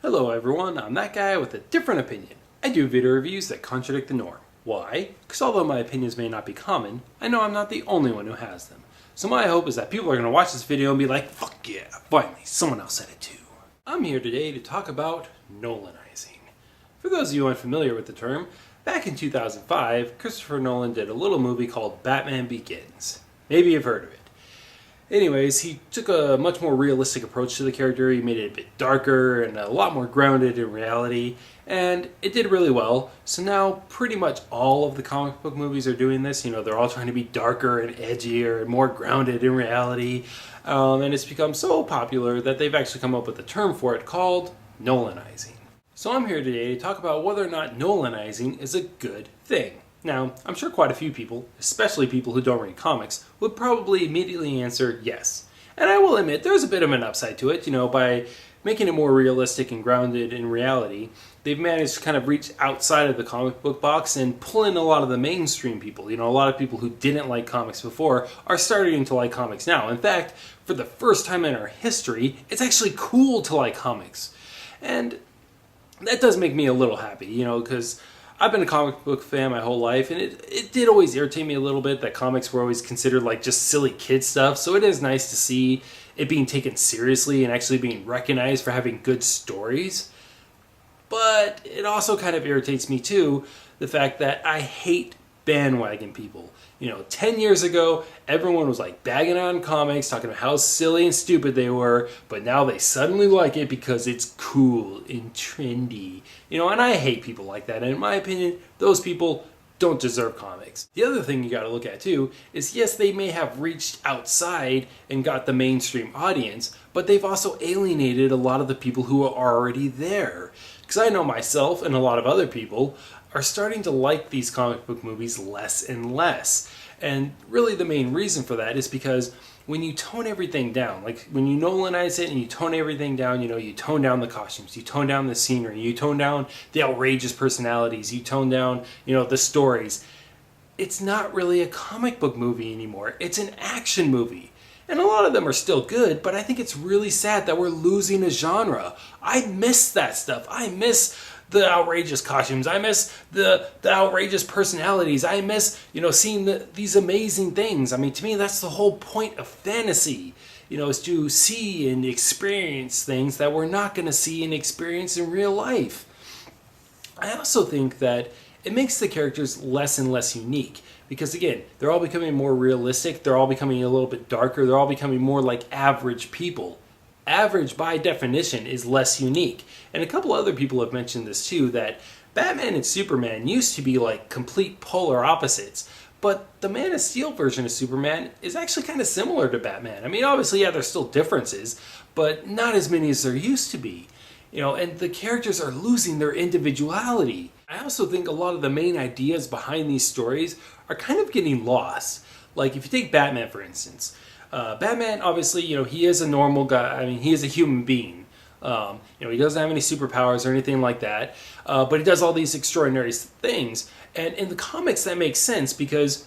Hello everyone, I'm that guy with a different opinion. I do video reviews that contradict the norm. Why? Because although my opinions may not be common, I know I'm not the only one who has them. So my hope is that people are going to watch this video and be like, fuck yeah, finally, someone else said it too. I'm here today to talk about nolanizing. For those of you unfamiliar with the term, back in 2005, Christopher Nolan did a little movie called Batman Begins. Maybe you've heard of it. Anyways, he took a much more realistic approach to the character. He made it a bit darker and a lot more grounded in reality, and it did really well. So now pretty much all of the comic book movies are doing this. You know, they're all trying to be darker and edgier and more grounded in reality, and it's become so popular that they've actually come up with a term for it called nolanizing. So I'm here today to talk about whether or not nolanizing is a good thing. Now, I'm sure quite a few people, especially people who don't read comics, would probably immediately answer yes. And I will admit, there's a bit of an upside to it. You know, by making it more realistic and grounded in reality, they've managed to kind of reach outside of the comic book box and pull in a lot of the mainstream people. You know, a lot of people who didn't like comics before are starting to like comics now. In fact, for the first time in our history, it's actually cool to like comics. And that does make me a little happy, you know, because I've been a comic book fan my whole life, and it did always irritate me a little bit that comics were always considered like just silly kid stuff, so it is nice to see it being taken seriously and actually being recognized for having good stories. But it also kind of irritates me too, the fact that I hate bandwagon people. You know, 10 years ago, everyone was like bagging on comics, talking about how silly and stupid they were, but now they suddenly like it because it's cool and trendy. You know, and I hate people like that, and in my opinion, those people don't deserve comics. The other thing you gotta look at too is, yes, they may have reached outside and got the mainstream audience, but they've also alienated a lot of the people who are already there. Because I know myself and a lot of other people are starting to like these comic book movies less and less. And really the main reason for that is because when you tone everything down, like when you nolanize it and you tone everything down, you know, you tone down the costumes, you tone down the scenery, you tone down the outrageous personalities, you tone down, you know, the stories. It's not really a comic book movie anymore. It's an action movie. And a lot of them are still good, but I think it's really sad that we're losing a genre. I miss that stuff. I miss the outrageous costumes. I miss the outrageous personalities. I miss, you know, seeing these amazing things. I mean, to me, that's the whole point of fantasy, you know, is to see and experience things that we're not going to see and experience in real life. I also think that it makes the characters less and less unique because, again, they're all becoming more realistic. They're all becoming a little bit darker. They're all becoming more like average people. Average, by definition, is less unique. And a couple other people have mentioned this too, that Batman and Superman used to be like complete polar opposites. But the Man of Steel version of Superman is actually kind of similar to Batman. I mean, obviously, yeah, there's still differences, but not as many as there used to be. You know, and the characters are losing their individuality. I also think a lot of the main ideas behind these stories are kind of getting lost. Like, if you take Batman, for instance, Batman, obviously, you know, he is a normal guy. I mean, he is a human being. You know, he doesn't have any superpowers or anything like that, but he does all these extraordinary things. And in the comics, that makes sense because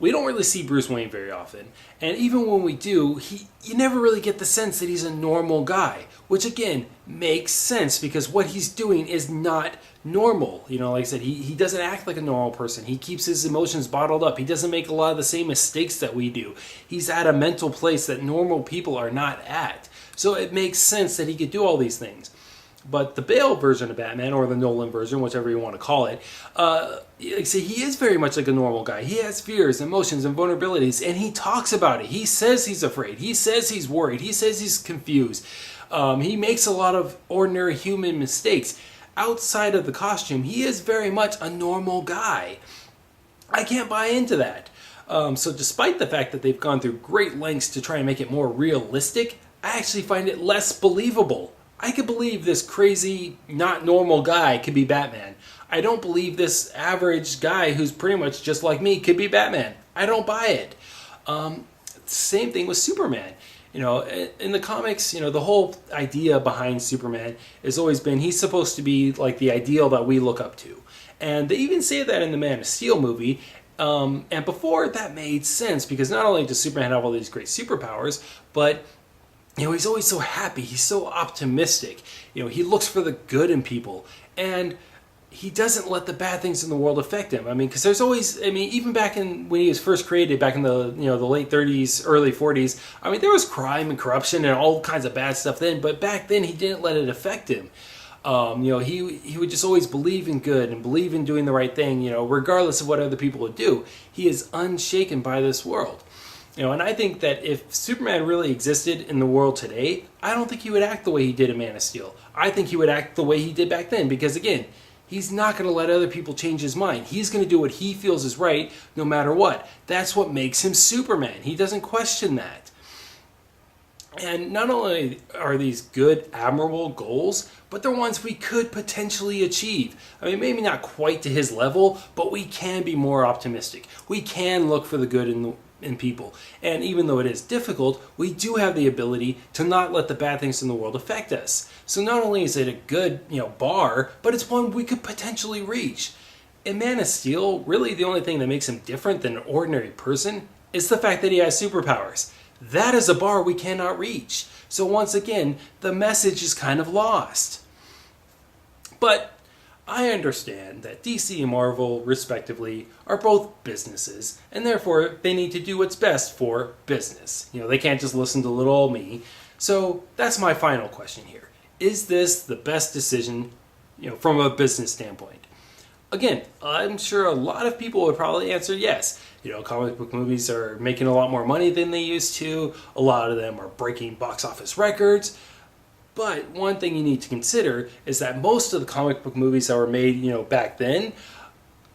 we don't really see Bruce Wayne very often. And even when we do, you never really get the sense that he's a normal guy, which again makes sense because what he's doing is not normal. You know, like I said, he doesn't act like a normal person. He keeps his emotions bottled up. He doesn't make a lot of the same mistakes that we do. He's at a mental place that normal people are not at. So it makes sense that he could do all these things. But the Bale version of Batman, or the Nolan version, whichever you want to call it, like I say, he is very much like a normal guy. He has fears, emotions, and vulnerabilities, and he talks about it. He says he's afraid. He says he's worried. He says he's confused. He makes a lot of ordinary human mistakes. Outside of the costume, he is very much a normal guy. I can't buy into that. So despite the fact that they've gone through great lengths to try and make it more realistic, I actually find it less believable. I could believe this crazy, not normal guy could be Batman. I don't believe this average guy who's pretty much just like me could be Batman. I don't buy it. Same thing with Superman. You know, in the comics, you know, the whole idea behind Superman has always been he's supposed to be like the ideal that we look up to. And they even say that in the Man of Steel movie. And before, that made sense because not only does Superman have all these great superpowers, but he's always so happy. He's so optimistic. He looks for the good in people. And he doesn't let the bad things in the world affect him. Because there's always, even back when he was first created, back in the the late 30s, early 40s, there was crime and corruption and all kinds of bad stuff then. But back then, he didn't let it affect him. He would just always believe in good and believe in doing the right thing, regardless of what other people would do. He is unshaken by this world. And I think that if Superman really existed in the world today, I don't think he would act the way he did in Man of Steel. I think he would act the way he did back then, because again, he's not going to let other people change his mind. He's going to do what he feels is right, no matter what. That's what makes him Superman. He doesn't question that. And not only are these good, admirable goals, but they're ones we could potentially achieve. Maybe not quite to his level, but we can be more optimistic. We can look for the good in people. And even though it is difficult, we do have the ability to not let the bad things in the world affect us. So not only is it a good, bar, but it's one we could potentially reach. In Man of Steel, really the only thing that makes him different than an ordinary person is the fact that he has superpowers. That is a bar we cannot reach. So once again, the message is kind of lost. But I understand that DC and Marvel, respectively, are both businesses, and therefore they need to do what's best for business. They can't just listen to little old me. So that's my final question here. Is this the best decision, from a business standpoint? Again, I'm sure a lot of people would probably answer yes. Comic book movies are making a lot more money than they used to. A lot of them are breaking box office records. But one thing you need to consider is that most of the comic book movies that were made, back then,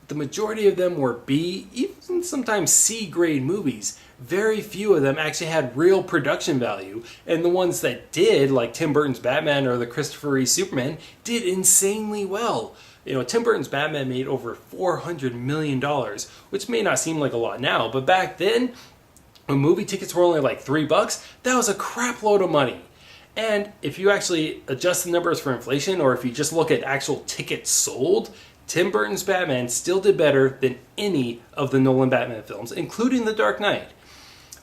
the majority of them were B, even sometimes C grade movies. Very few of them actually had real production value. And the ones that did, like Tim Burton's Batman or the Christopher Reeve Superman, did insanely well. Tim Burton's Batman made over $400 million, which may not seem like a lot now, but back then, when movie tickets were only like $3, that was a crap load of money. And if you actually adjust the numbers for inflation, or if you just look at actual tickets sold, Tim Burton's Batman still did better than any of the Nolan Batman films, including The Dark Knight.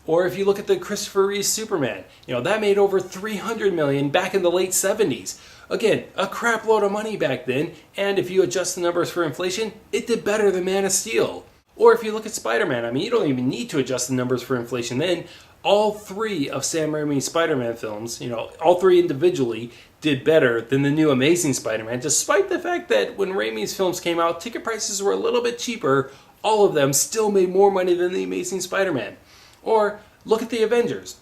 Or if you look at the Christopher Reeve Superman, that made over $300 million back in the late 70s. Again, a crap load of money back then, and if you adjust the numbers for inflation, it did better than Man of Steel. Or if you look at Spider-Man, you don't even need to adjust the numbers for inflation then. All three of Sam Raimi's Spider-Man films, all three individually, did better than the new Amazing Spider-Man, despite the fact that when Raimi's films came out, ticket prices were a little bit cheaper. All of them still made more money than the Amazing Spider-Man. Or look at the Avengers.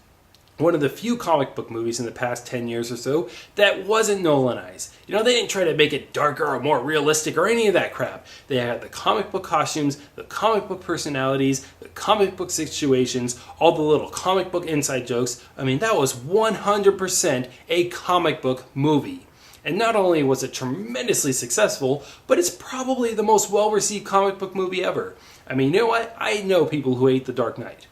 One of the few comic book movies in the past 10 years or so that wasn't Nolanized. They didn't try to make it darker or more realistic or any of that crap. They had the comic book costumes, the comic book personalities, the comic book situations, all the little comic book inside jokes. That was 100% a comic book movie. And not only was it tremendously successful, but it's probably the most well-received comic book movie ever. You know what? I know people who hate The Dark Knight.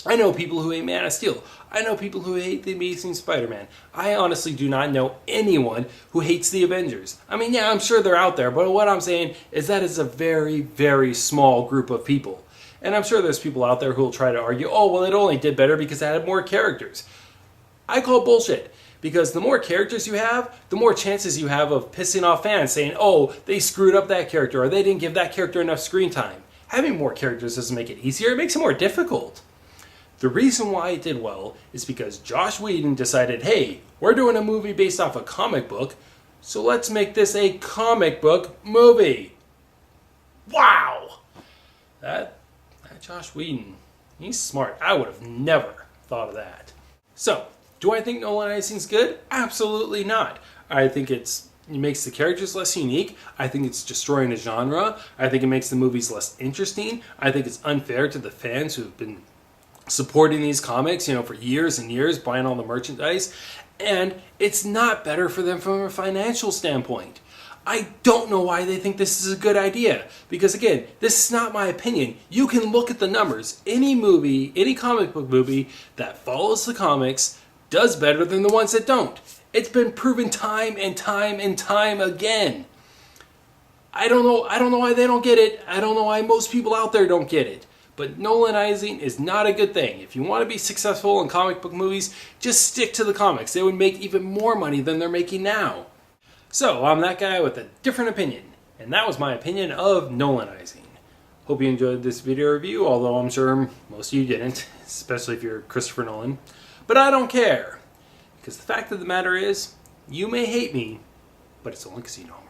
I know people who hate Man of Steel. I know people who hate The Amazing Spider-Man. I honestly do not know anyone who hates the Avengers. Yeah, I'm sure they're out there, but what I'm saying is that is a very, very small group of people. And I'm sure there's people out there who will try to argue, oh, well, it only did better because it had more characters. I call bullshit. Because the more characters you have, the more chances you have of pissing off fans saying, oh, they screwed up that character, or they didn't give that character enough screen time. Having more characters doesn't make it easier, it makes it more difficult. The reason why it did well is because Joss Whedon decided, hey, we're doing a movie based off a comic book, so let's make this a comic book movie. Wow! That Joss Whedon, he's smart. I would have never thought of that. So, do I think nolanizing's good? Absolutely not. I think it makes the characters less unique. I think it's destroying a genre. I think it makes the movies less interesting. I think it's unfair to the fans who've been supporting these comics, for years and years, buying all the merchandise, and it's not better for them from a financial standpoint. I don't know why they think this is a good idea, because again, this is not my opinion. You can look at the numbers. Any movie, any comic book movie that follows the comics does better than the ones that don't. It's been proven time and time and time again. I don't know why they don't get it. I don't know why most people out there don't get it. But nolanizing is not a good thing. If you want to be successful in comic book movies, just stick to the comics. They would make even more money than they're making now. So, I'm that guy with a different opinion, and that was my opinion of nolanizing. Hope you enjoyed this video review, although I'm sure most of you didn't, especially if you're Christopher Nolan. But I don't care, because the fact of the matter is, you may hate me, but it's only because you know me.